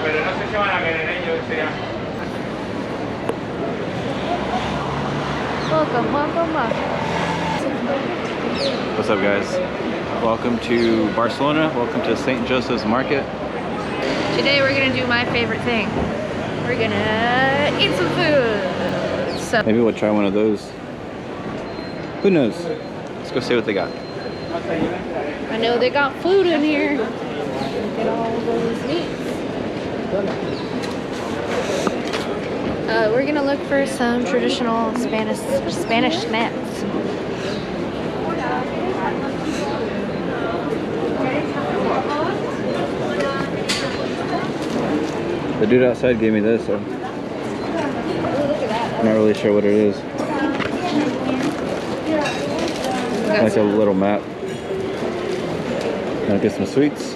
Welcome, welcome, welcome. What's up, guys? Welcome to Barcelona. Welcome to St. Joseph's Market. Today we're gonna do my favorite thing. We're gonna eat some food. So maybe we'll try one of those. Who knows? Let's go see what they got. I know they got food in here. Look at all those meats. We're gonna look for some traditional Spanish snacks. The dude outside gave me this, so I'm not really sure what it is. Like a little map. Gonna get some sweets.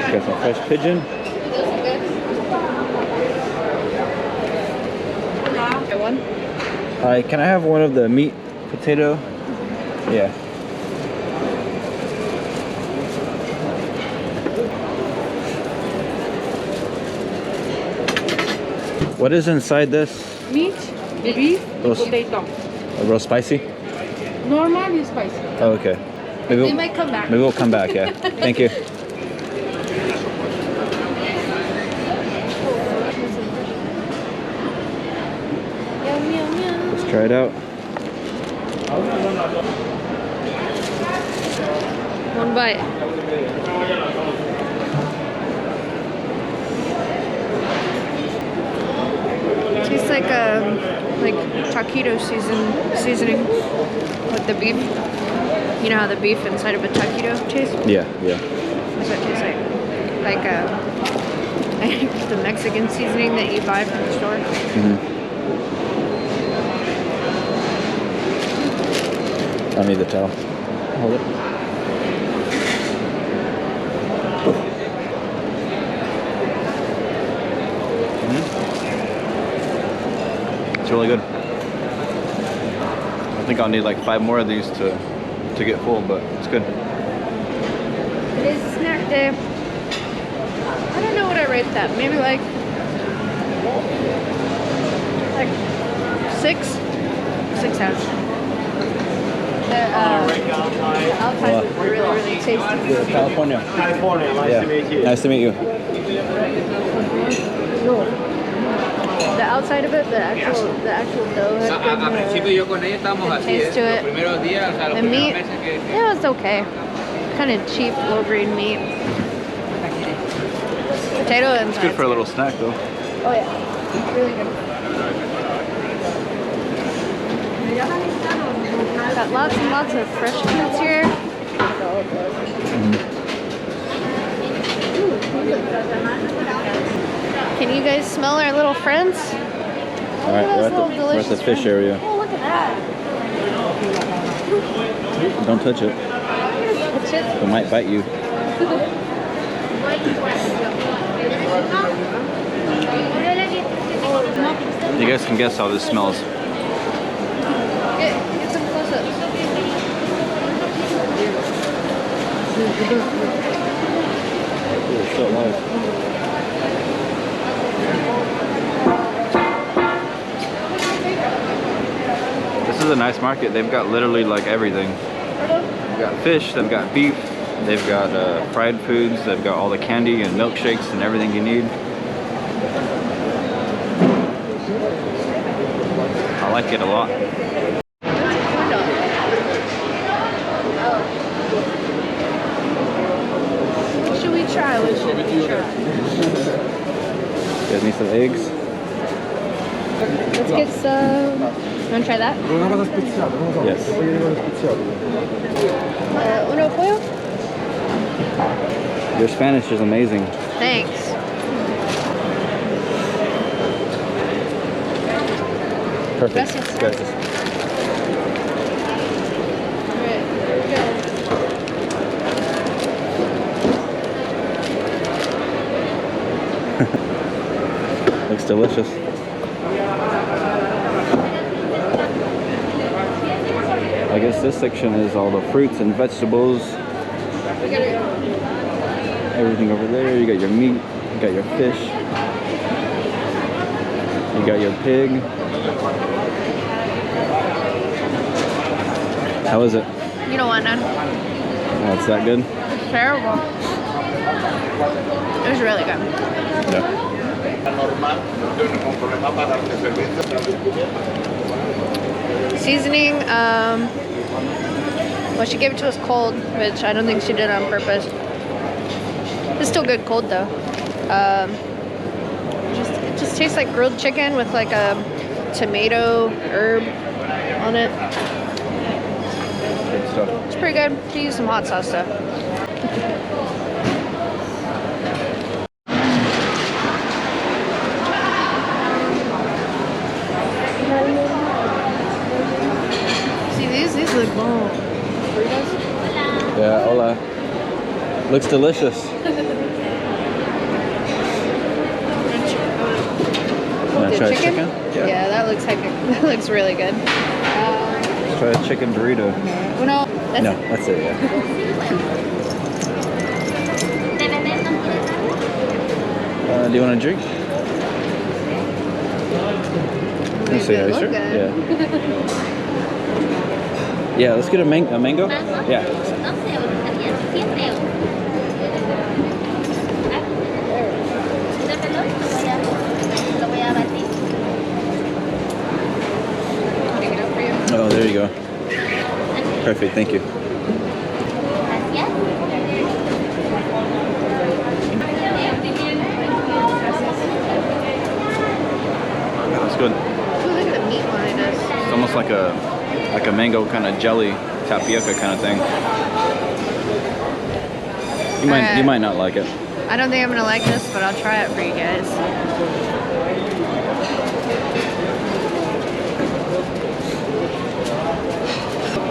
Got some fresh pigeon. One? Hi, can I have one of the meat potato? Yeah. What is inside this? Meat, beef, potato. Real spicy? Normally spicy. Oh, okay. Maybe We might come back. Maybe we'll come back, yeah. Thank you. Yum, yum, yum. Let's try it out. One bite. Tastes like taquito seasoning with the beef. You know how the beef inside of a taquito tastes? Yeah, yeah. That's what it tastes like. Like the Mexican seasoning that you buy from the store. I need the towel. Hold it. It's really good. I think I'll need like 5 more of these to get full, but it's good. It is a snack day. I don't know what I rate that. Maybe like 6? 6 out of 10. The outside is really, really tasty. California. California, nice to meet you. Nice to meet you. The outside of it, the actual dough has good taste to it. The meat, yeah, it's okay. Kind of cheap, low-grade meat. Potato inside. It's good for a little snack, though. Oh yeah, really good. Got lots and lots of fresh foods here. Can you guys smell our little friends? All right, we're at the fish area. Oh, look at that. Don't touch it. Touch it. It might bite you. You guys can guess how this smells. Get some close-ups. Ooh, it's so alive. This is a nice market. They've got literally like everything. They've got fish, they've got beef, they've got fried foods, they've got all the candy and milkshakes and everything you need. I like it a lot. What should we try? What should we try? You guys need some eggs? Let's get some. You want to try that? Yes. Uno pollo? Your Spanish is amazing. Thanks. Perfect. Gracias. Gracias. Alright, here we go. delicious. I guess this section is all the fruits and vegetables. Everything over there. You got your meat, you got your fish, you got your pig. How is it? You don't want none. Oh, it's that good? It's terrible. It was really good. Yeah. Seasoning, well, she gave it to us cold, which I don't think she did on purpose. It's still good cold though. It just tastes like grilled chicken with like a tomato herb on it. Good stuff. It's pretty good. She used some hot sauce though. See these look bomb. Burritos? Yeah, hola. Looks delicious. Wanna try chicken? Yeah, that looks that looks really good. Let's try a chicken burrito. Well, That's it, yeah. Do you want a drink? They Say, look sure? good. Yeah. Yeah, let's get a mango. Yeah. Oh, there you go. Perfect, thank you. That's good. Ooh, look at the meat behind us. It's almost like a mango kind of jelly tapioca kind of thing. You might not like it. I don't think I'm gonna like this, but I'll try it for you guys.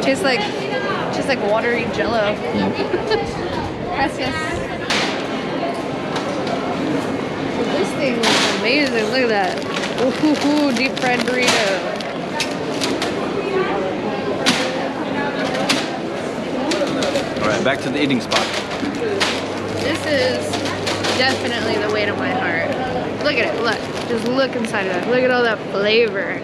Tastes like watery jello. Gracias. This thing looks amazing. Look at that. Ooh, deep fried burrito. All right, back to the eating spot. This is definitely the weight of my heart. Look at it. Look. Just look inside of it. Look at all that flavor.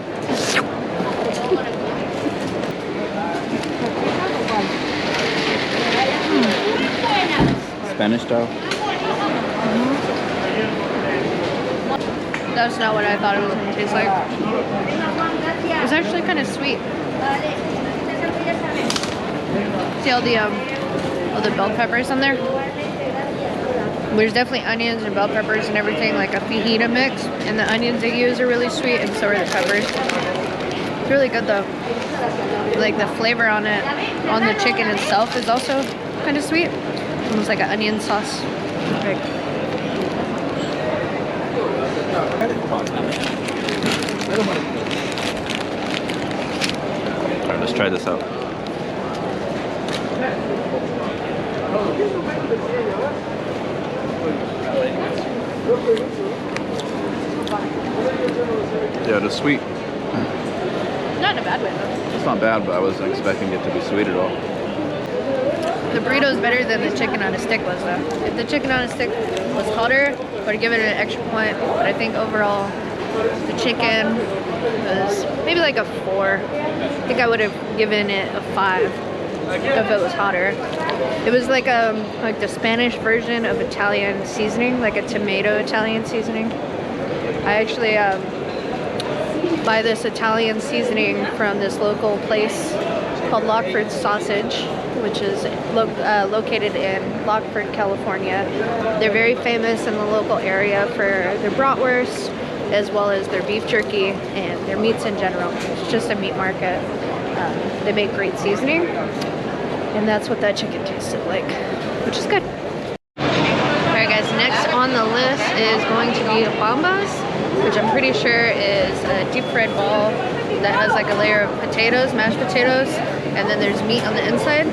Spanish style. That's not what I thought it was going to taste like. It's actually kind of sweet. See all the bell peppers on there? There's definitely onions and bell peppers and everything, like a fajita mix. And the onions they use are really sweet, and so are the peppers. It's really good though. Like the flavor on it, on the chicken itself is also kind of sweet. Almost like an onion sauce. Right. Alright, let's try this out. Yeah, it is sweet. Not in a bad way though. It's not bad, but I wasn't expecting it to be sweet at all. The burrito is better than the chicken on a stick was though. If the chicken on a stick was hotter, I would give it an extra point. But I think overall, the chicken was maybe like a 4. I think I would have given it a 5 if it was hotter. It was like the Spanish version of Italian seasoning, like a tomato Italian seasoning. I actually buy this Italian seasoning from this local place called Lockford Sausage, which is located in Lockford, California. They're very famous in the local area for their bratwurst, as well as their beef jerky and their meats in general. It's just a meat market. They make great seasoning, and that's what that chicken tasted like, which is good. Alright guys, next on the list is going to be Bombas, which I'm pretty sure is a deep fried ball that has like a layer of potatoes, mashed potatoes, and then there's meat on the inside.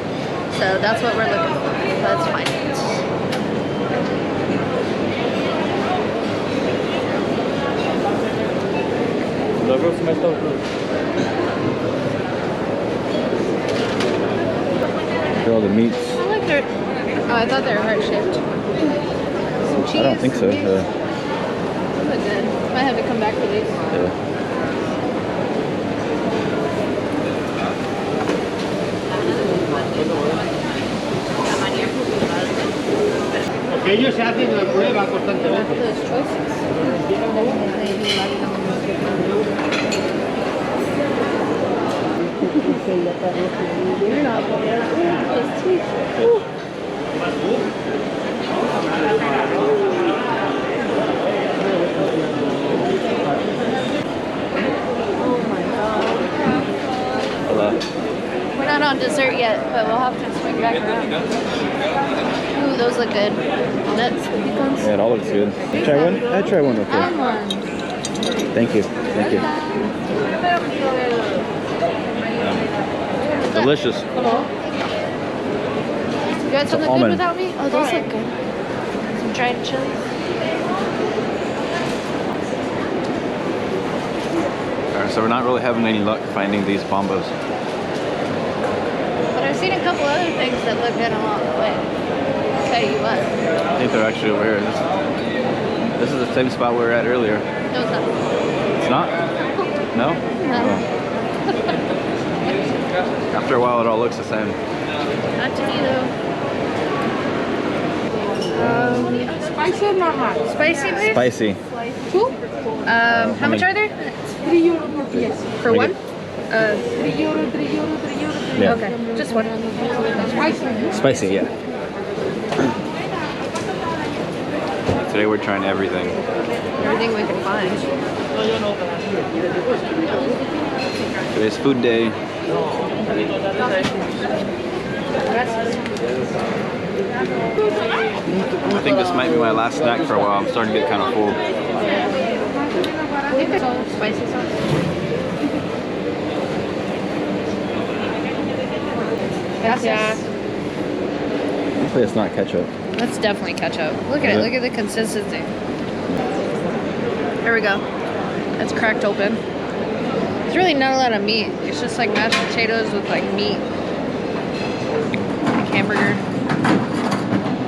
So that's what we're looking for. Let's find it. Look at all the meats. I like their. Oh, I thought they were heart shaped. Some cheese. I don't think so. Those look good. Might have to come back for these. Yeah. Que ellos se hacen la prueba constantemente. Those choices. You're not bad. Those teeth. Ooh. Oh my god. Hello. We're not on dessert yet, but we'll have to swing back around. Ooh, those look good. Nuts, pecans. Yeah, it all looks good. Try one? I'd try one with you. Almonds. Thank you. Thank you. Delicious. You got something good almond. without me? Oh, those look good. Some dried chilies. Alright, so we're not really having any luck finding these bombas. But I've seen a couple other things that look good along the way. I'll tell you what. I think they're actually over here. This is the same spot we were at earlier. No, it's not. It's not? No? No. Oh. After a while, it all looks the same. Not to me though. Spicy or normal? Spicy, please? Spicy. Two? How much are there? €3 per piece. For one? €3, €3, €3. Yeah. Okay, just one. Spicy. Spicy, yeah. Today we're trying everything. Everything we can find. Today's food day. I think this might be my last snack for a while. I'm starting to get kind of full. Spicy sauce. Gracias. Hopefully it's not ketchup. That's definitely ketchup. Look at it. Look at the consistency. There we go. That's cracked open. It's really not a lot of meat. It's just like mashed potatoes with like meat. Like hamburger.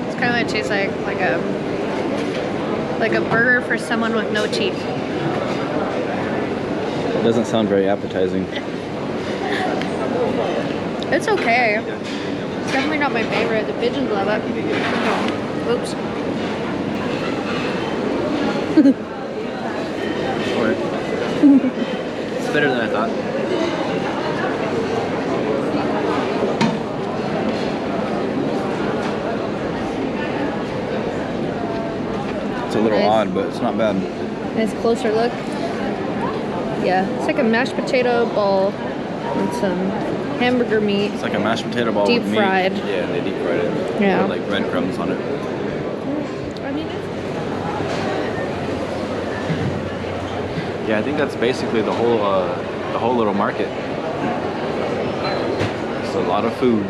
It's kind of what it tastes like a burger for someone with no teeth. It doesn't sound very appetizing. It's okay. It's definitely not my favorite. The pigeons love it. Oops. It's better than I thought. It's a little odd, but it's not bad. Nice closer look. Yeah, it's like a mashed potato ball with some hamburger meat. It's like a mashed potato ball Deep with meat. fried. Yeah, they deep fried it. Yeah. With like breadcrumbs on it. I mean, Yeah, I think that's basically the whole little market. It's a lot of food.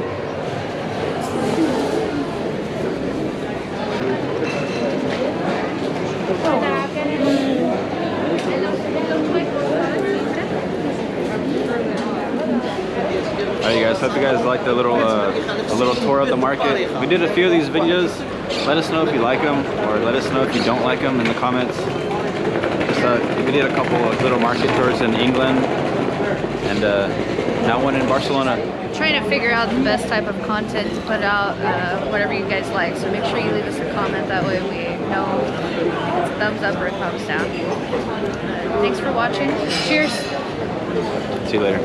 Alright, you guys. Hope you guys liked the little tour of the market. We did a few of these videos. Let us know if you like them, or let us know if you don't like them in the comments. We did a couple of little market tours in England, and now one in Barcelona. trying to figure out the best type of content to put out, whatever you guys like. So make sure you leave us a comment. That way we know it's a thumbs up or a thumbs down. Thanks for watching. Cheers. See you later.